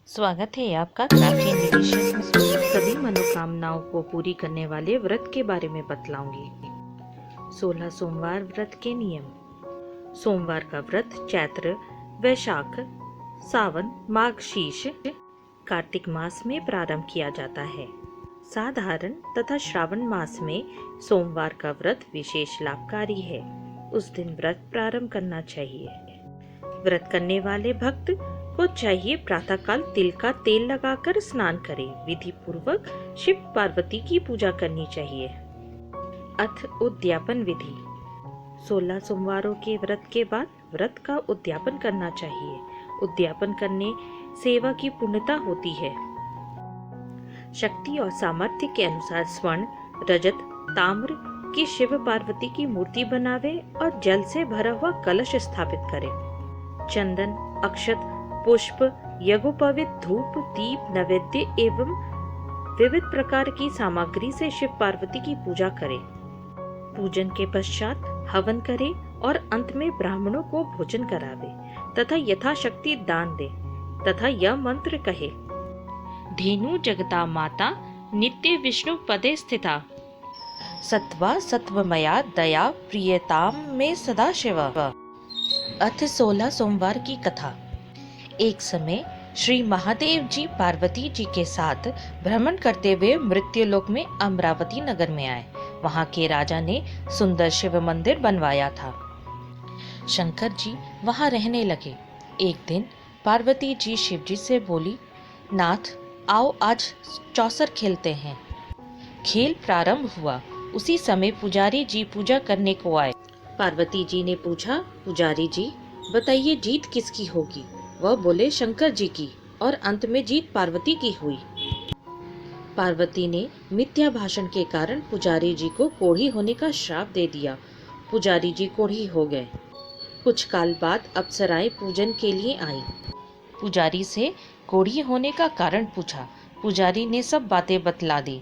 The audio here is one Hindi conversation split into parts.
स्वागत है आपका क्राफ्टी डिलीशियस में। सभी मनोकामनाओं को पूरी करने वाले व्रत के बारे में बतलाऊंगी। 16 सोमवार व्रत के नियम। सोमवार का व्रत चैत्र, वैशाख, सावन, माघ शीर्ष, कार्तिक मास में प्रारंभ किया जाता है। साधारण तथा श्रावण मास में सोमवार का व्रत विशेष लाभकारी है। उस दिन व्रत प्रारंभ करना चाहिए। व्रत करने वाले भक्त को चाहिए प्रातःकाल तिल का तेल लगाकर स्नान करें। विधि पूर्वक शिव पार्वती की पूजा करनी चाहिए। अथ उद्यापन विधि। 16 सोमवारों के व्रत के बाद व्रत का उद्यापन करना चाहिए। उद्यापन करने सेवा की पुण्यता होती है। शक्ति और सामर्थ्य के अनुसार स्वर्ण, रजत, ताम्र की शिव पार्वती की मूर्ति बनावे और जल से भरा हुआ कलश स्थापित करें। चंदन, अक्षत, पुष्प, यज्ञोपवीत, धूप, दीप, नैवेद्य एवं विविध प्रकार की सामग्री से शिव पार्वती की पूजा करें। पूजन के पश्चात हवन करें और अंत में ब्राह्मणों को भोजन करावे तथा यथाशक्ति दान दे तथा यह मंत्र कहे: धेनु जगता माता नित्य विष्णु पदे स्थिता, सत्वा सत्वमया दया प्रियताम में सदा शिव। अथ 16 सोमवार की कथा। एक समय श्री महादेव जी पार्वती जी के साथ भ्रमण करते हुए मृत्युलोक में अमरावती नगर में आए। वहां के राजा ने सुंदर शिव मंदिर बनवाया था। शंकर जी वहां रहने लगे। एक दिन पार्वती जी शिव जी से बोली, नाथ आओ आज चौसर खेलते हैं। खेल प्रारंभ हुआ। उसी समय पुजारी जी पूजा करने को आए। पार्वती जी ने पूछा, पुजारी जी बताइए जीत किसकी होगी? वह बोले, शंकर जी की। और अंत में जीत पार्वती की हुई। पार्वती ने मिथ्या भाषण के कारण पुजारी जी को कोढ़ी होने का श्राप दे दिया। पुजारी जी कोढ़ी हो गए। कुछ काल बाद अप्सराएं पूजन के लिए आईं। पुजारी से कोढ़ी होने का कारण पूछा। पुजारी ने सब बातें बतला दी।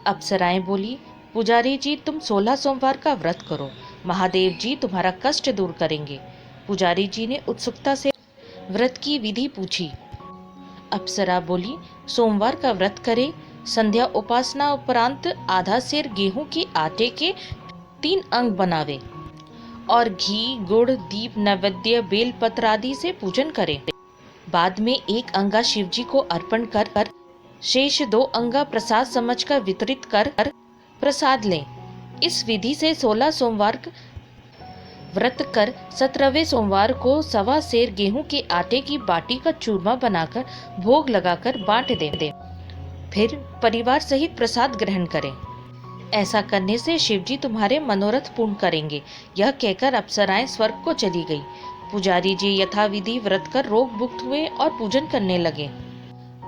अप्सराएं बोली, पुजारी जी तुम 16 सोमवार का व्रत करो, महादेव जी तुम्हारा कष्ट दूर करेंगे। पुजारी जी ने उत्सुकता से व्रत की विधि पूछी। अप्सरा बोली, सोमवार का व्रत करे, संध्या उपासना उपरांत आधा सेर गेहूं के आटे के 3 अंग बनावे और घी, गुड़, दीप, नैवेद्य, बेल पत्र आदि से पूजन करे। बाद में 1 अंगा शिव जी को अर्पण कर शेष 2 अंगा प्रसाद समझकर वितरित कर प्रसाद लें। इस विधि से 16 सोमवार व्रत कर 17वें सोमवार को 1.25 सेर गेहूं के आटे की बाटी का चूरमा बनाकर भोग लगाकर बांट दे। फिर परिवार सहित प्रसाद ग्रहण करें। ऐसा करने से शिव जी तुम्हारे मनोरथ पूर्ण करेंगे। यह कहकर अप्सराएं स्वर्ग को चली गई। पुजारी जी यथाविधि व्रत कर रोग मुक्त हुए और पूजन करने लगे।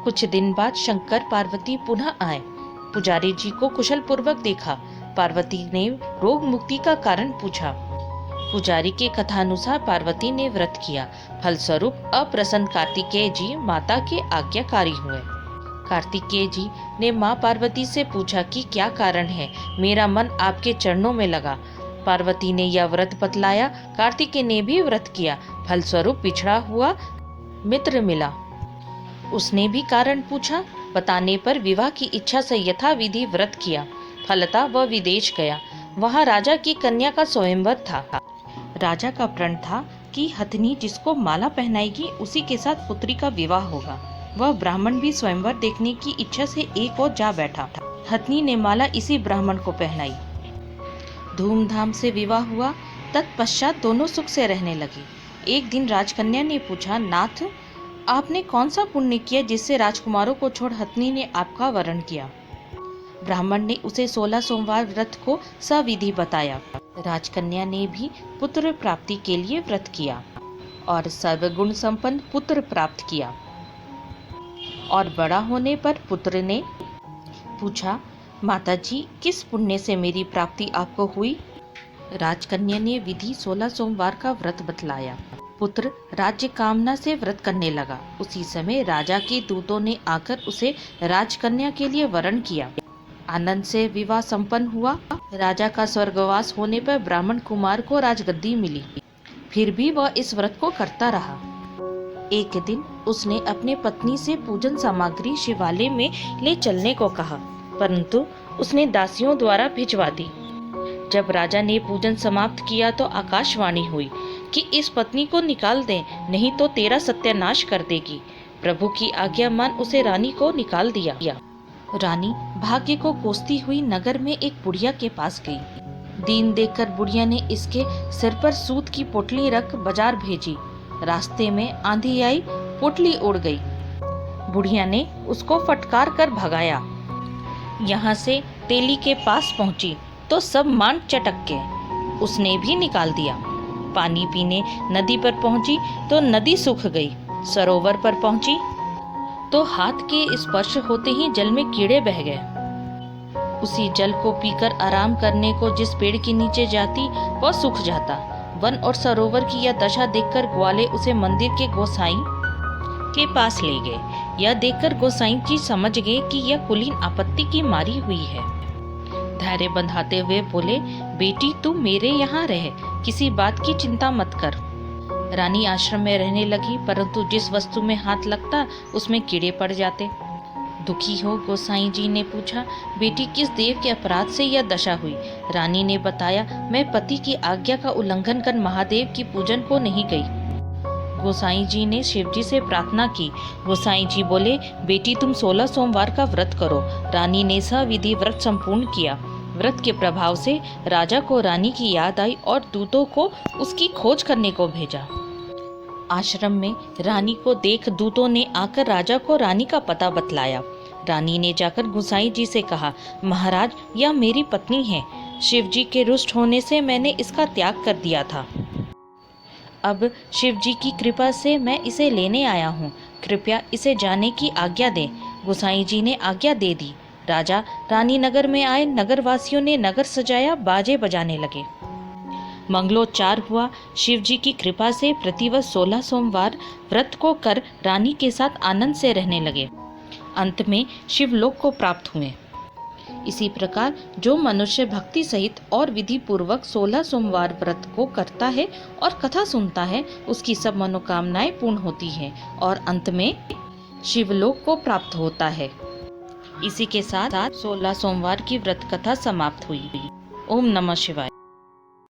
कुछ दिन बाद शंकर पार्वती पुनः आए। पुजारी जी को कुशल पूर्वक देखा। पार्वती ने रोग मुक्ति का कारण पूछा। पुजारी के कथानुसार पार्वती ने व्रत किया। फलस्वरूप अप्रसन्न कार्तिकेय जी माता के आज्ञाकारी हुए। कार्तिकेय जी ने मां पार्वती से पूछा कि क्या कारण है, मेरा मन आपके चरणों में लगा। पार्वती ने यह व्रत बतलाया। कार्तिकेय ने भी व्रत किया। फलस्वरूप बिछड़ा हुआ मित्र मिला। उसने भी कारण पूछा। बताने पर विवाह की इच्छा से यथाविधि व्रत किया। फलतः वह विदेश गया। वहां राजा की कन्या का स्वयंवर था। राजा का प्रण था कि हथनी जिसको माला पहनाएगी उसी के साथ पुत्री का विवाह होगा। वह ब्राह्मण भी स्वयंवर देखने की इच्छा से एक ओर जा बैठा। हथनी ने माला इसी ब्राह्मण को पहनाई। धूमधाम से विवाह हुआ। तत्पश्चात दोनों सुख से रहने लगे। एक दिन राजकन्या ने पूछा, नाथ आपने कौन सा पुण्य किया जिससे राजकुमारों को छोड़ हथनी ने आपका वरण किया? ब्राह्मण ने उसे 16 सोमवार व्रत को सविधि बताया। राजकन्या ने भी पुत्र प्राप्ति के लिए व्रत किया और सर्वगुण संपन्न पुत्र प्राप्त किया। और बड़ा होने पर पुत्र ने पूछा, माताजी किस पुण्य से मेरी प्राप्ति आपको हुई? राजकन्या ने विधि 16 सोमवार का व्रत बतलाया। पुत्र राज्य कामना से व्रत करने लगा। उसी समय राजा के दूतों ने आकर उसे राजकन्या के लिए वरण किया। आनंद से विवाह संपन्न हुआ। राजा का स्वर्गवास होने पर ब्राह्मण कुमार को राजगद्दी मिली। फिर भी वह इस व्रत को करता रहा। एक दिन उसने अपने पत्नी से पूजन सामग्री शिवालय में ले चलने को कहा, परंतु उसने दासियों द्वारा भिजवा दी। जब राजा ने पूजन समाप्त किया तो आकाशवाणी हुई कि इस पत्नी को निकाल दे, नहीं तो तेरा सत्यानाश कर देगी। प्रभु की आज्ञा मान उसे रानी को निकाल दिया। रानी भाग्य को कोसती हुई नगर में एक बुढ़िया के पास गई। दीन देखकर बुढ़िया ने इसके सिर पर सूत की पोटली रख बाजार भेजी। रास्ते में आंधी आई, पोटली उड़ गई। बुढ़िया ने उसको फटकार कर भगाया। यहाँ से तेली के पास पहुंची तो सब मांड चटक गए। उसने भी निकाल दिया। पानी पीने नदी पर पहुंची तो नदी सूख गई। सरोवर पर पहुंची तो हाथ के स्पर्श होते ही जल में कीड़े बह गए। उसी जल को पीकर आराम करने को जिस पेड़ के नीचे जाती वह सूख जाता। वन और सरोवर की यह दशा देखकर ग्वाले उसे मंदिर के गोसाई के पास ले गए। यह देखकर गोसाई जी समझ गए कि यह कुलीन आपत्ति की मारी हुई है। धैर्य बंधाते हुए बोले, बेटी तू मेरे यहाँ रह, किसी बात की चिंता मत कर। रानी आश्रम में रहने लगी, परंतु जिस वस्तु में हाथ लगता उसमें कीड़े पड़ जाते। दुखी हो गोसाई जी ने पूछा, बेटी किस देव के अपराध से यह दशा हुई? रानी ने बताया, मैं पति की आज्ञा का उल्लंघन कर महादेव की पूजन को नहीं गई। गोसाई जी ने शिवजी से प्रार्थना की। गोसाई जी बोले, बेटी तुम 16 सोमवार का व्रत करो। रानी ने सविधि व्रत संपूर्ण किया। व्रत के प्रभाव से राजा को रानी की याद आई और दूतों को उसकी खोज करने को भेजा। आश्रम में रानी को देख दूतों ने आकर राजा को रानी का पता बतलाया। रानी ने जाकर गोसाई जी से कहा, महाराज यह मेरी पत्नी है। शिवजी के रुष्ट होने से मैंने इसका त्याग कर दिया था। अब शिवजी की कृपा से मैं इसे लेने आया हूँ। कृपया इसे जाने की आज्ञा दें। गोसाई जी ने आज्ञा दे दी। राजा रानी नगर में आए। नगरवासियों ने नगर सजाया, बाजे बजाने लगे। मंगलोच्चार हुआ। शिवजी की कृपा से प्रतिवर्ष 16 सोमवार व्रत को कर रानी के साथ आनंद से रहने लगे। अंत में शिवलोक को प्राप्त हुए। इसी प्रकार जो मनुष्य भक्ति सहित और विधि पूर्वक 16 सोमवार व्रत को करता है और कथा सुनता है, उसकी सब मनोकामनाएं पूर्ण होती हैं और अंत में शिवलोक को प्राप्त होता है। इसी के साथ 16 सोमवार की व्रत कथा समाप्त हुई। ओम नमः शिवाय।